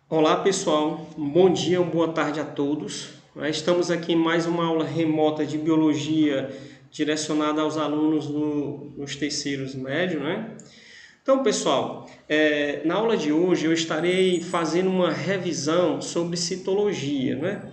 Olá pessoal, um bom dia, uma boa tarde a todos. Estamos aqui em mais uma aula remota de biologia direcionada aos alunos nos terceiros médios, né? Então pessoal, na aula de hoje eu estarei fazendo uma revisão sobre citologia, né?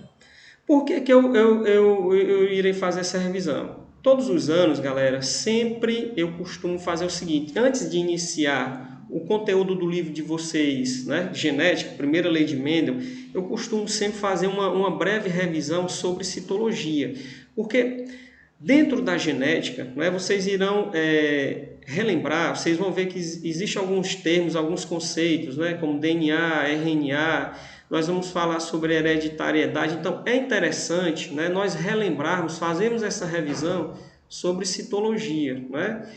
Por que que eu irei fazer essa revisão? Todos os anos, galera, sempre eu costumo fazer o seguinte: antes de iniciar o conteúdo do livro de vocês, né, genética, primeira lei de Mendel, eu costumo sempre fazer uma breve revisão sobre citologia, porque dentro da genética, né, vocês irão relembrar, vocês vão ver que existem alguns termos, alguns conceitos, né, como DNA, RNA. Nós vamos falar sobre hereditariedade. Então, é interessante, né, nós relembrarmos, fazermos essa revisão sobre citologia, né?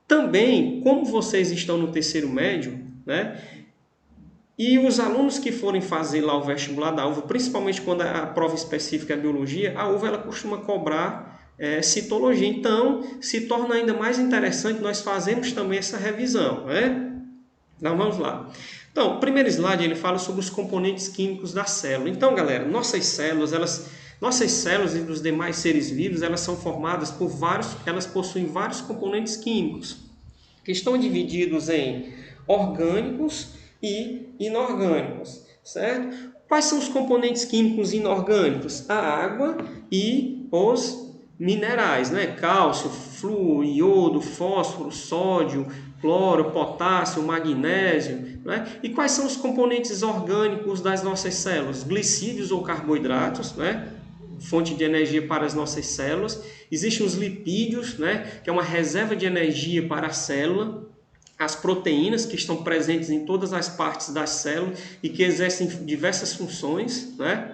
Também, como vocês estão no terceiro médio, né, e os alunos que forem fazer lá o vestibular da UVA, principalmente quando a prova específica é biologia, a UVA ela costuma cobrar citologia. Então, se torna ainda mais interessante nós fazermos também essa revisão, né? Então, vamos lá. Então, o primeiro slide ele fala sobre os componentes químicos da célula. Então, galera, nossas células e dos demais seres vivos, elas são formadas por elas possuem vários componentes químicos, que estão divididos em orgânicos e inorgânicos, certo? Quais são os componentes químicos inorgânicos? A água e os minerais, né? Cálcio, flúor, iodo, fósforo, sódio, cloro, potássio, magnésio, né? E quais são os componentes orgânicos das nossas células? Glicídios ou carboidratos, né? Fonte de energia para as nossas células. Existem os lipídios, né? Que é uma reserva de energia para a célula. As proteínas, que estão presentes em todas as partes da célula e que exercem diversas funções, né?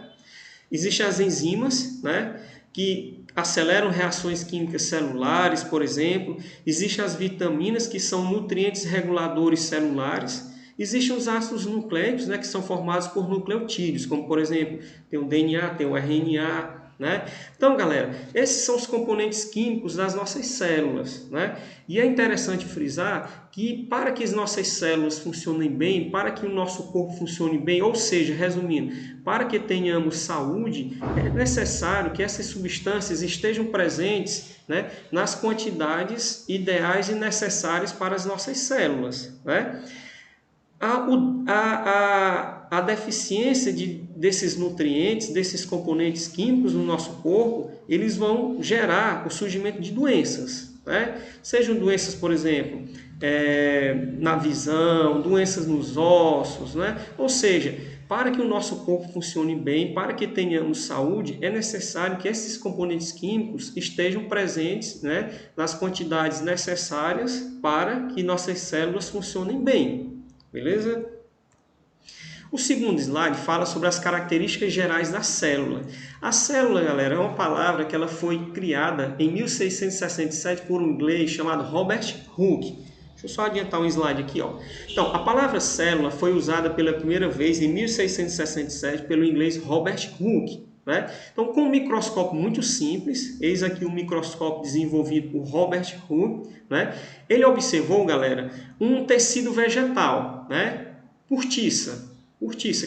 Existem as enzimas, né, que aceleram reações químicas celulares, por exemplo. Existem as vitaminas, que são nutrientes reguladores celulares. Existem os ácidos nucleicos, né, que são formados por nucleotídeos, como, por exemplo, tem o DNA, tem o RNA, né? Então, galera, esses são os componentes químicos das nossas células, né? E é interessante frisar que para que as nossas células funcionem bem, para que o nosso corpo funcione bem, ou seja, resumindo, para que tenhamos saúde, é necessário que essas substâncias estejam presentes, né, nas quantidades ideais e necessárias para as nossas células, né? A deficiência desses nutrientes, desses componentes químicos no nosso corpo, eles vão gerar o surgimento de doenças, né? Sejam doenças, por exemplo, na visão, doenças nos ossos, né? Ou seja, para que o nosso corpo funcione bem, para que tenhamos saúde, é necessário que esses componentes químicos estejam presentes, né, nas quantidades necessárias para que nossas células funcionem bem. Beleza? O segundo slide fala sobre as características gerais da célula. A célula, galera, é uma palavra que ela foi criada em 1667 por um inglês chamado Robert Hooke. Deixa eu só adiantar um slide aqui, ó. Então, a palavra célula foi usada pela primeira vez em 1667 pelo inglês Robert Hooke, né? Então, com um microscópio muito simples, eis aqui um microscópio desenvolvido por Robert Hooke, né? Ele observou, galera, um tecido vegetal, né? Cortiça,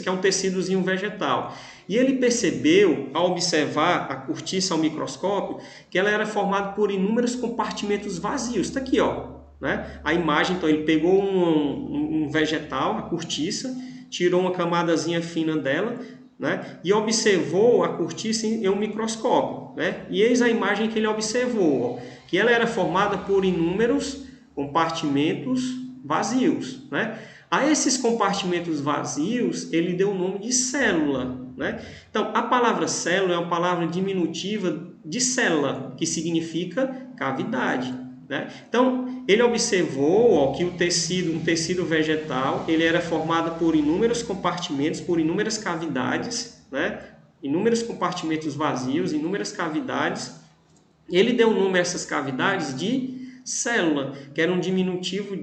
que é um tecidozinho vegetal. E ele percebeu, ao observar a cortiça ao microscópio, que ela era formada por inúmeros compartimentos vazios. Está aqui, ó, né? A imagem, então, ele pegou um vegetal, a cortiça, tirou uma camadazinha fina dela, né, e observou a cortiça em um microscópio, né? E eis a imagem que ele observou, ó, que ela era formada por inúmeros compartimentos vazios, né? A esses compartimentos vazios, ele deu o nome de célula, né? Então, a palavra célula é uma palavra diminutiva de cella, que significa cavidade, né? Então, ele observou, ó, que um tecido vegetal, ele era formado por inúmeros compartimentos, por inúmeras cavidades, né? Inúmeros compartimentos vazios, inúmeras cavidades. Ele deu o nome a essas cavidades de célula, que era um diminutivo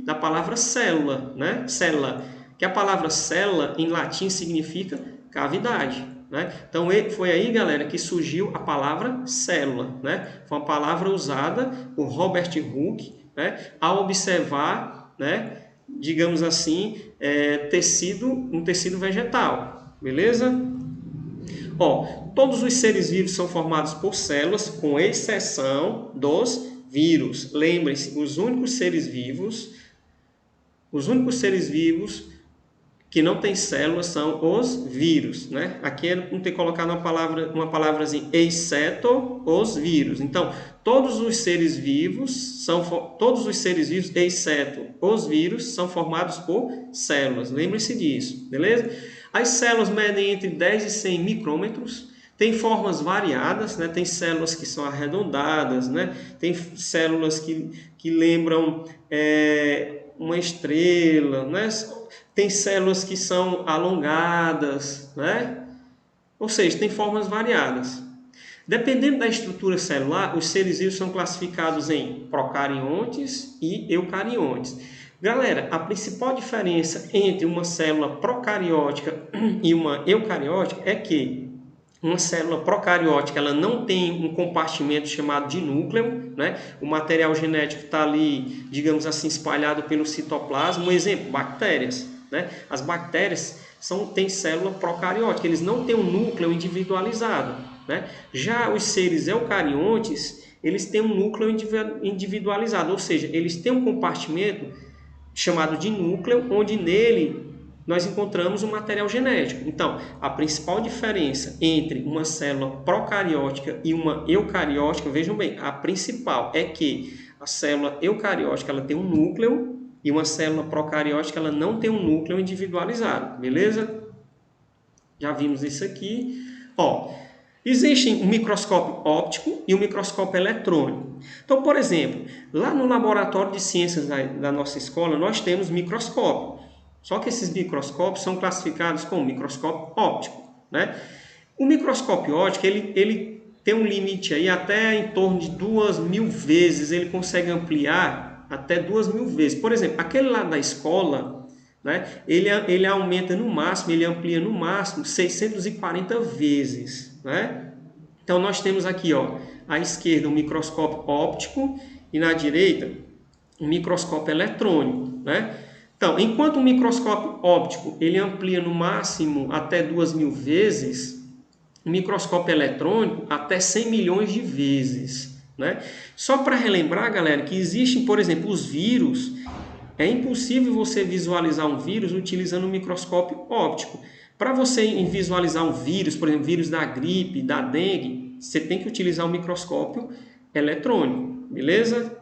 da palavra célula, né? Célula, que a palavra célula em latim significa cavidade, né? Então foi aí, galera, que surgiu a palavra célula, né? Foi uma palavra usada por Robert Hooke, né, ao observar, né, digamos assim, um tecido vegetal, beleza? Ó, todos os seres vivos são formados por células, com exceção dos vírus. Lembrem-se, os únicos seres vivos que não têm células são os vírus, né? Aqui não tem colocado uma palavrazinha, exceto os vírus. Então, todos os seres vivos, exceto os vírus, são formados por células. Lembre-se disso, beleza? As células medem entre 10 e 100 micrômetros. Tem formas variadas, né? Tem células que são arredondadas, né? Tem células que lembram uma estrela, né? Tem células que são alongadas, né? Ou seja, tem formas variadas. Dependendo da estrutura celular, os seres vivos são classificados em procariontes e eucariontes. Galera, a principal diferença entre uma célula procariótica e uma eucariótica é que uma célula procariótica ela não tem um compartimento chamado de núcleo, né? O material genético está ali, digamos assim, espalhado pelo citoplasma. Um exemplo, bactérias, né? As bactérias têm célula procariótica, eles não têm um núcleo individualizado, né? Já os seres eucariontes, eles têm um núcleo individualizado, ou seja, eles têm um compartimento chamado de núcleo, onde nele nós encontramos um material genético. Então, a principal diferença entre uma célula procariótica e uma eucariótica, vejam bem, a principal é que a célula eucariótica ela tem um núcleo e uma célula procariótica ela não tem um núcleo individualizado, beleza? Já vimos isso aqui. Ó, existe um microscópio óptico e um microscópio eletrônico. Então, por exemplo, lá no laboratório de ciências da nossa escola, nós temos microscópio. Só que esses microscópios são classificados como microscópio óptico, né? O microscópio óptico, ele tem um limite aí até em torno de 2.000 vezes, ele consegue ampliar até 2.000 vezes. Por exemplo, aquele lá da escola, né? Ele aumenta no máximo, ele amplia no máximo 640 vezes, né? Então, nós temos aqui, ó, à esquerda um microscópio óptico e na direita um microscópio eletrônico, né? Então, enquanto o microscópio óptico ele amplia no máximo até 2.000 vezes, o microscópio eletrônico até 100 milhões de vezes, né? Só para relembrar, galera, que existem, por exemplo, os vírus. É impossível você visualizar um vírus utilizando um microscópio óptico. Para você visualizar um vírus, por exemplo, vírus da gripe, da dengue, você tem que utilizar um microscópio eletrônico, beleza?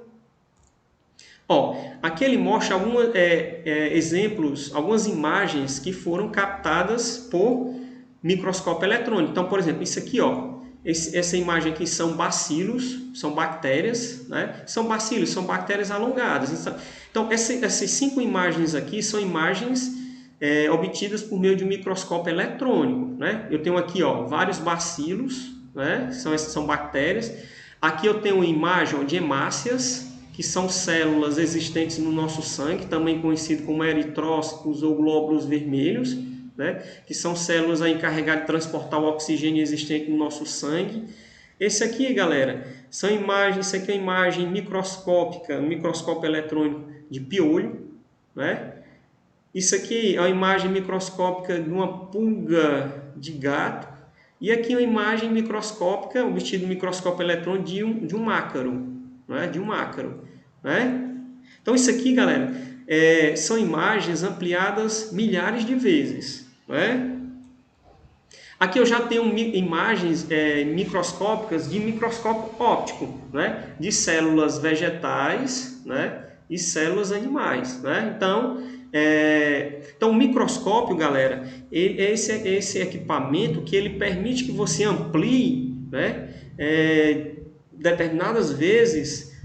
Ó, aqui ele mostra alguns exemplos, algumas imagens que foram captadas por microscópio eletrônico. Então, por exemplo, isso aqui, ó, essa imagem aqui são bacilos, são bactérias, né? São bacilos, são bactérias alongadas. Então, essas 5 imagens aqui são imagens obtidas por meio de um microscópio eletrônico, né? Eu tenho aqui, ó, vários bacilos, né? São bactérias. Aqui eu tenho uma imagem de hemácias, que são células existentes no nosso sangue, também conhecido como eritrócitos ou glóbulos vermelhos, né? Que são células encarregadas de transportar o oxigênio existente no nosso sangue. Esse aqui, galera, isso aqui é uma imagem microscópica, um microscópio eletrônico de piolho, né? Isso aqui é uma imagem microscópica de uma pulga de gato. E aqui uma imagem microscópica, obtida no microscópio eletrônico de um ácaro, né? De um ácaro, né? Então isso aqui, galera, são imagens ampliadas milhares de vezes, né? Aqui eu já tenho imagens microscópicas de microscópio óptico, né? De células vegetais, né? E células animais, né? Então o microscópio, galera, é esse equipamento que ele permite que você amplie, né? Determinadas vezes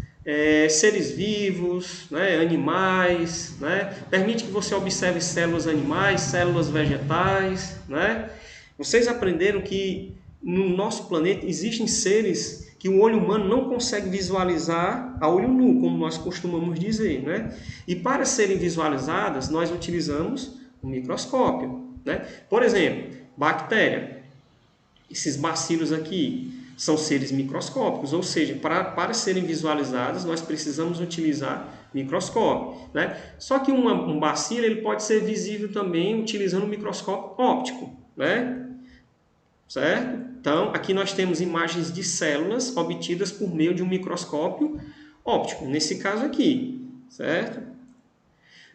seres vivos, né? Animais, né? Permite que você observe células animais, células vegetais, né? Vocês aprenderam que no nosso planeta existem seres que o olho humano não consegue visualizar a olho nu, como nós costumamos dizer, né? E para serem visualizadas, nós utilizamos um microscópio, né? Por exemplo, bactéria. Esses bacilos aqui são seres microscópicos, ou seja, para serem visualizados, nós precisamos utilizar microscópio, né? Só que um bacilo ele pode ser visível também utilizando um microscópio óptico, né? Certo? Então, aqui nós temos imagens de células obtidas por meio de um microscópio óptico, nesse caso aqui, certo?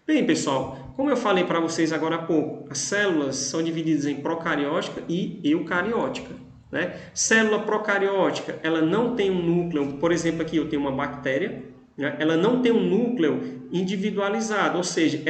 Bem, pessoal, como eu falei para vocês agora há pouco, as células são divididas em procariótica e eucariótica, né? Célula procariótica, ela não tem um núcleo, por exemplo, aqui eu tenho uma bactéria, né? Ela não tem um núcleo individualizado, ou seja,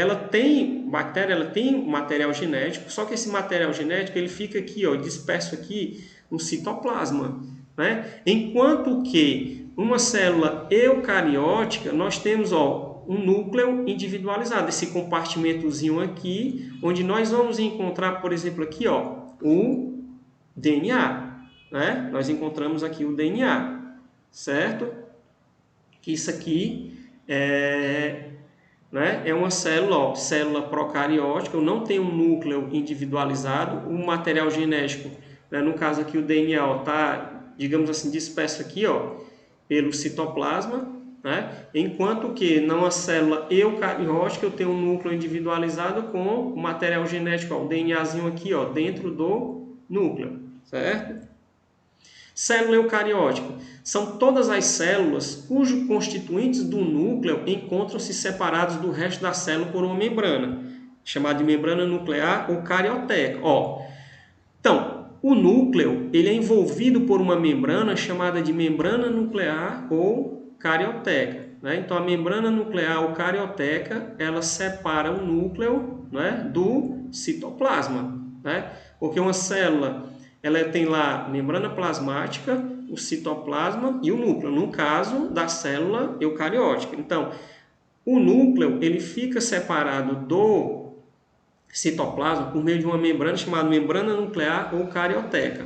bactéria ela tem material genético, só que esse material genético ele fica aqui, ó, disperso aqui no citoplasma, né? Enquanto que uma célula eucariótica, nós temos, ó, um núcleo individualizado, esse compartimentozinho aqui, onde nós vamos encontrar, por exemplo, aqui, ó, o DNA, né? Nós encontramos aqui o DNA, certo? Que isso aqui é uma célula, ó, célula procariótica, eu não tenho um núcleo individualizado, o material genético, né, no caso aqui o DNA está, digamos assim, disperso aqui, ó, pelo citoplasma, né? Enquanto que numa célula eucariótica eu tenho um núcleo individualizado com o material genético, ó, o DNAzinho aqui, ó, dentro do núcleo, certo? Célula eucariótica são todas as células cujos constituintes do núcleo encontram-se separados do resto da célula por uma membrana, chamada de membrana nuclear ou carioteca. Ó, então, o núcleo ele é envolvido por uma membrana chamada de membrana nuclear ou carioteca, né? Então, a membrana nuclear ou carioteca ela separa o núcleo, né, do citoplasma, né? Porque uma célula ela tem lá membrana plasmática, o citoplasma e o núcleo, no caso da célula eucariótica. Então, o núcleo ele fica separado do citoplasma por meio de uma membrana chamada membrana nuclear ou carioteca.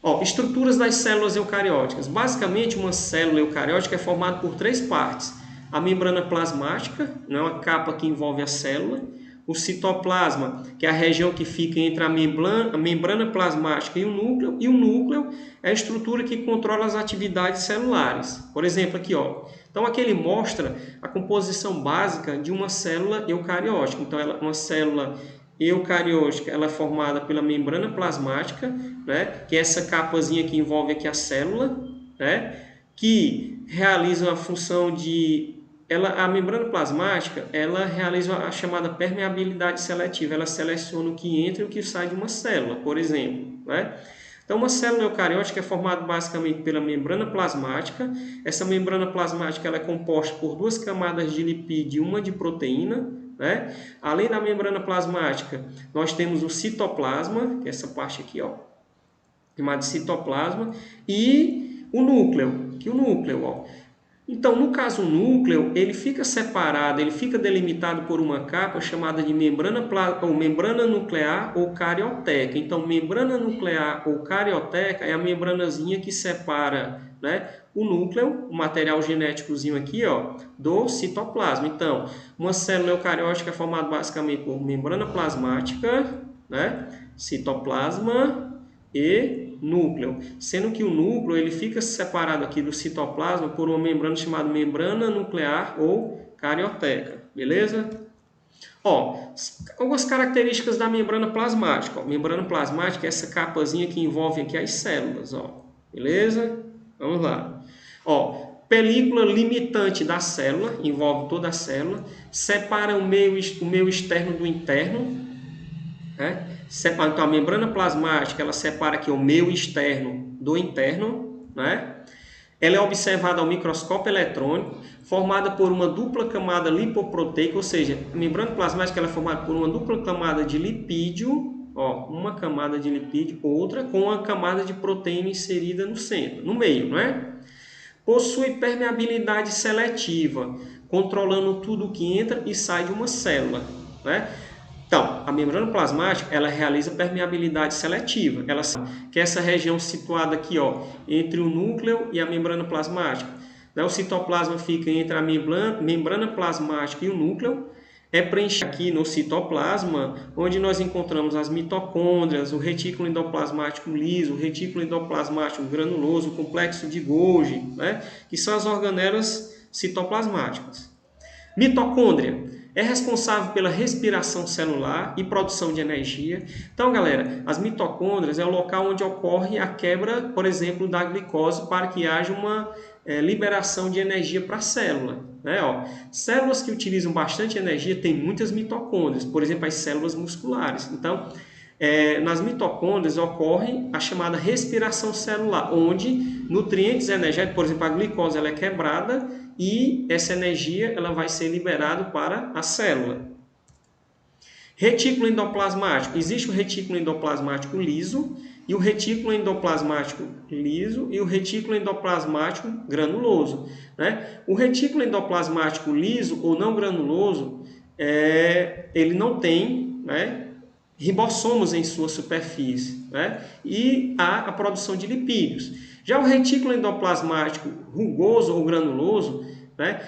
Ó, estruturas das células eucarióticas. Basicamente, uma célula eucariótica é formada por três partes. A membrana plasmática, né, uma capa que envolve a célula. O citoplasma, que é a região que fica entre a membrana plasmática e o núcleo. E o núcleo é a estrutura que controla as atividades celulares. Por exemplo, aqui, ó. Então, aqui ele mostra a composição básica de uma célula eucariótica. Então, uma célula eucariótica ela é formada pela membrana plasmática, né, que é essa capazinha que envolve aqui a célula, né, que realiza a função de... a membrana plasmática ela realiza a chamada permeabilidade seletiva, ela seleciona o que entra e o que sai de uma célula, por exemplo, né? Então, uma célula eucariótica é formada basicamente pela membrana plasmática. Essa membrana plasmática ela é composta por duas camadas de lipídio e uma de proteína, né? Além da membrana plasmática, nós temos o citoplasma, que é essa parte aqui, ó, chamada de citoplasma, e o núcleo, ó. Então, no caso, o núcleo, ele fica separado, ele fica delimitado por uma capa chamada de membrana nuclear ou carioteca. Então, membrana nuclear ou carioteca é a membranazinha que separa, né, o núcleo, o material genéticozinho aqui, ó, do citoplasma. Então, uma célula eucariótica é formada basicamente por membrana plasmática, né, citoplasma e núcleo, sendo que o núcleo ele fica separado aqui do citoplasma por uma membrana chamada membrana nuclear ou carioteca, beleza? Ó, algumas características da membrana plasmática. Ó, membrana plasmática é essa capazinha que envolve aqui as células, ó, beleza? Vamos lá. Ó, película limitante da célula, envolve toda a célula, separa o meio externo do interno, né? Então, a membrana plasmática ela separa aqui o meio externo do interno, né? Ela é observada ao microscópio eletrônico, formada por uma dupla camada lipoproteica, ou seja, a membrana plasmática ela é formada por uma dupla camada de lipídio, ó, uma camada de lipídio, outra com uma camada de proteína inserida no centro, no meio, não é? Possui permeabilidade seletiva, controlando tudo que entra e sai de uma célula, né? Então, a membrana plasmática, ela realiza permeabilidade seletiva. Ela que é essa região situada aqui, ó, entre o núcleo e a membrana plasmática. O citoplasma fica entre a membrana plasmática e o núcleo. É preenchido aqui no citoplasma, onde nós encontramos as mitocôndrias, o retículo endoplasmático liso, o retículo endoplasmático granuloso, o complexo de Golgi, né, que são as organelas citoplasmáticas. Mitocôndria é responsável pela respiração celular e produção de energia. Então, galera, as mitocôndrias é o local onde ocorre a quebra, por exemplo, da glicose para que haja uma liberação de energia para a célula. Né? Células que utilizam bastante energia têm muitas mitocôndrias, por exemplo, as células musculares. Então, nas mitocôndrias ocorre a chamada respiração celular, onde nutrientes energéticos, por exemplo, a glicose ela é quebrada e essa energia ela vai ser liberada para a célula. Retículo endoplasmático. Existe o retículo endoplasmático liso e o retículo endoplasmático liso e o retículo endoplasmático granuloso. Né? O retículo endoplasmático liso ou não granuloso, ele não tem, né, ribossomos em sua superfície, né? E há a produção de lipídios. Já o retículo endoplasmático rugoso ou granuloso, né,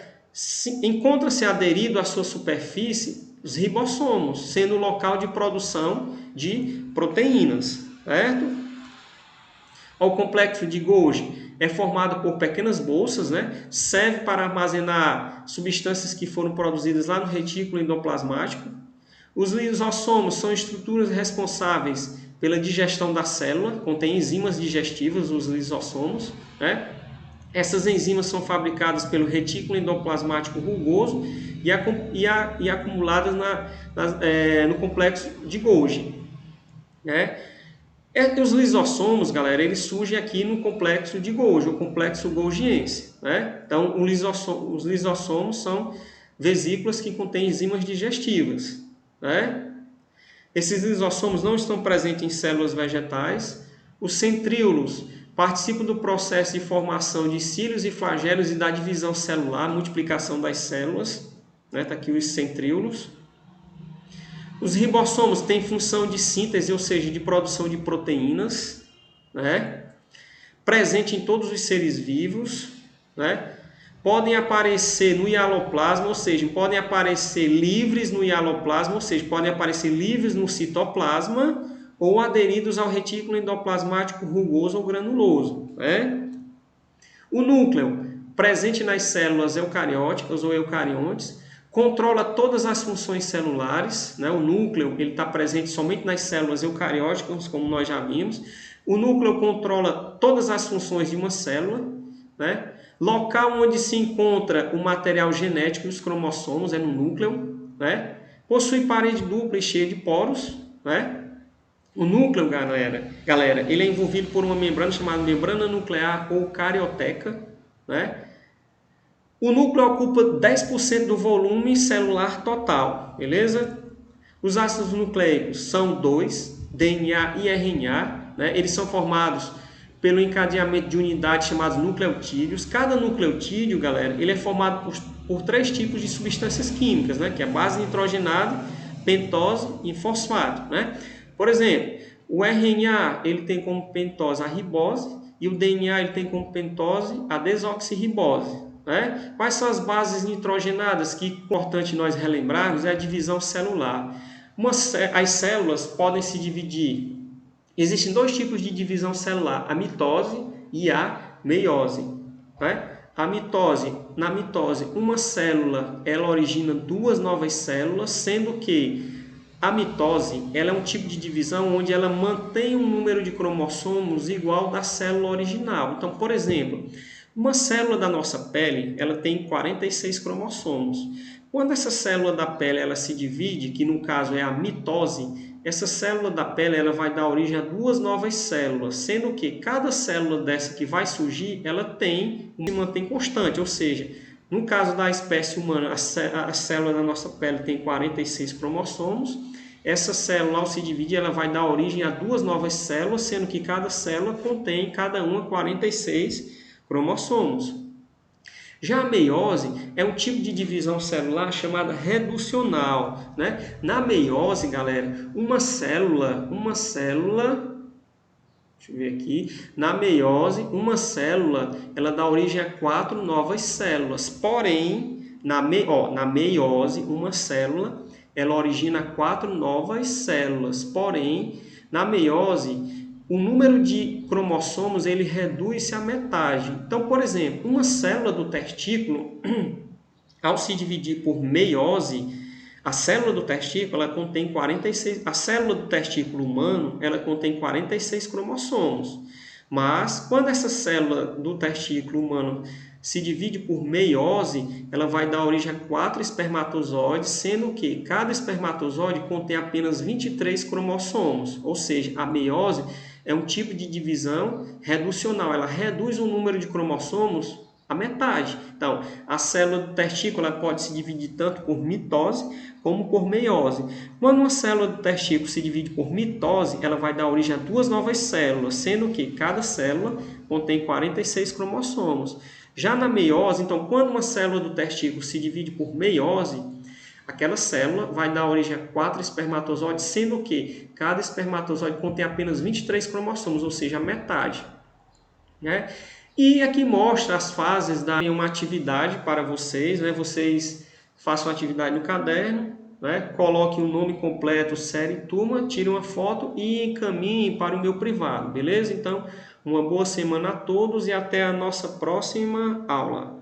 encontra-se aderido à sua superfície os ribossomos, sendo o local de produção de proteínas, certo? O complexo de Golgi é formado por pequenas bolsas, né? Serve para armazenar substâncias que foram produzidas lá no retículo endoplasmático. Os lisossomos são estruturas responsáveis pela digestão da célula, contém enzimas digestivas, os lisossomos. Né? Essas enzimas são fabricadas pelo retículo endoplasmático rugoso e acumuladas no complexo de Golgi. Né? Os lisossomos, galera, eles surgem aqui no complexo de Golgi, o complexo golgiense. Né? Então, os lisossomos são vesículas que contêm enzimas digestivas. Né? Esses lisossomos não estão presentes em células vegetais. Os centríolos participam do processo de formação de cílios e flagelos e da divisão celular, multiplicação das células. Né? Tá aqui os centríolos. Os ribossomos têm função de síntese, ou seja, de produção de proteínas, né? Presente em todos os seres vivos, né? Podem aparecer no hialoplasma, ou seja, podem aparecer livres no hialoplasma, ou seja, podem aparecer livres no citoplasma ou aderidos ao retículo endoplasmático rugoso ou granuloso. Né? O núcleo, presente nas células eucarióticas ou eucariontes, controla todas as funções celulares. Né? O núcleo está presente somente nas células eucarióticas, como nós já vimos. O núcleo controla todas as funções de uma célula. Né? Local onde se encontra o material genético e os cromossomos é no núcleo. Né? Possui parede dupla e cheia de poros. Né? O núcleo, galera, ele é envolvido por uma membrana chamada membrana nuclear ou carioteca. Né? O núcleo ocupa 10% do volume celular total, beleza? Os ácidos nucleicos são 2, DNA e RNA. Né? Eles são formados pelo encadeamento de unidades chamadas nucleotídeos. Cada nucleotídeo, galera, ele é formado por 3 tipos de substâncias químicas, né? Que é a base nitrogenada, pentose e fosfato. Né? Por exemplo, o RNA ele tem como pentose a ribose e o DNA ele tem como pentose a desoxirribose. Né? Quais são as bases nitrogenadas que é importante nós relembrarmos? É a divisão celular. As células podem se dividir. Existem 2 tipos de divisão celular, a mitose e a meiose. Né? Na mitose, uma célula ela origina 2 novas células, sendo que a mitose ela é um tipo de divisão onde ela mantém um número de cromossomos igual da célula original. Então, por exemplo, uma célula da nossa pele ela tem 46 cromossomos. Quando essa célula da pele ela se divide, que no caso é a mitose, essa célula da pele ela vai dar origem a 2 novas células, sendo que cada célula dessa que vai surgir, ela se mantém constante, ou seja, no caso da espécie humana, a célula da nossa pele tem 46 cromossomos, essa célula ao se dividir, ela vai dar origem a 2 novas células, sendo que cada célula contém, cada uma, 46 cromossomos. Já a meiose é um tipo de divisão celular chamada reducional. Né? Na meiose, galera, uma célula, deixa eu ver aqui, na meiose, uma célula, ela dá origem a 4 novas células. Porém, na meiose, uma célula, ela origina 4 novas células. Porém, na meiose, o número de cromossomos ele reduz-se à metade. Então, por exemplo, uma célula do testículo Ao se dividir por meiose, a célula do testículo ela contém 46, a célula do testículo humano ela contém 46 cromossomos. Mas quando essa célula do testículo humano se divide por meiose, ela vai dar origem a 4 espermatozoides, sendo que cada espermatozoide contém apenas 23 cromossomos. Ou seja, a meiose é um tipo de divisão reducional, ela reduz o número de cromossomos a metade. Então, a célula do testículo ela pode se dividir tanto por mitose como por meiose. Quando uma célula do testículo se divide por mitose, ela vai dar origem a 2 novas células, sendo que cada célula contém 46 cromossomos. Já na meiose, então, quando uma célula do testículo se divide por meiose, aquela célula vai dar origem a 4 espermatozoides, sendo que cada espermatozoide contém apenas 23 cromossomos, ou seja, a metade, né? E aqui mostra as fases da uma atividade para vocês, né? Vocês façam a atividade no caderno, né? Coloquem o nome completo, série e turma, tirem uma foto e encaminhem para o meu privado, beleza? Então, uma boa semana a todos e até a nossa próxima aula.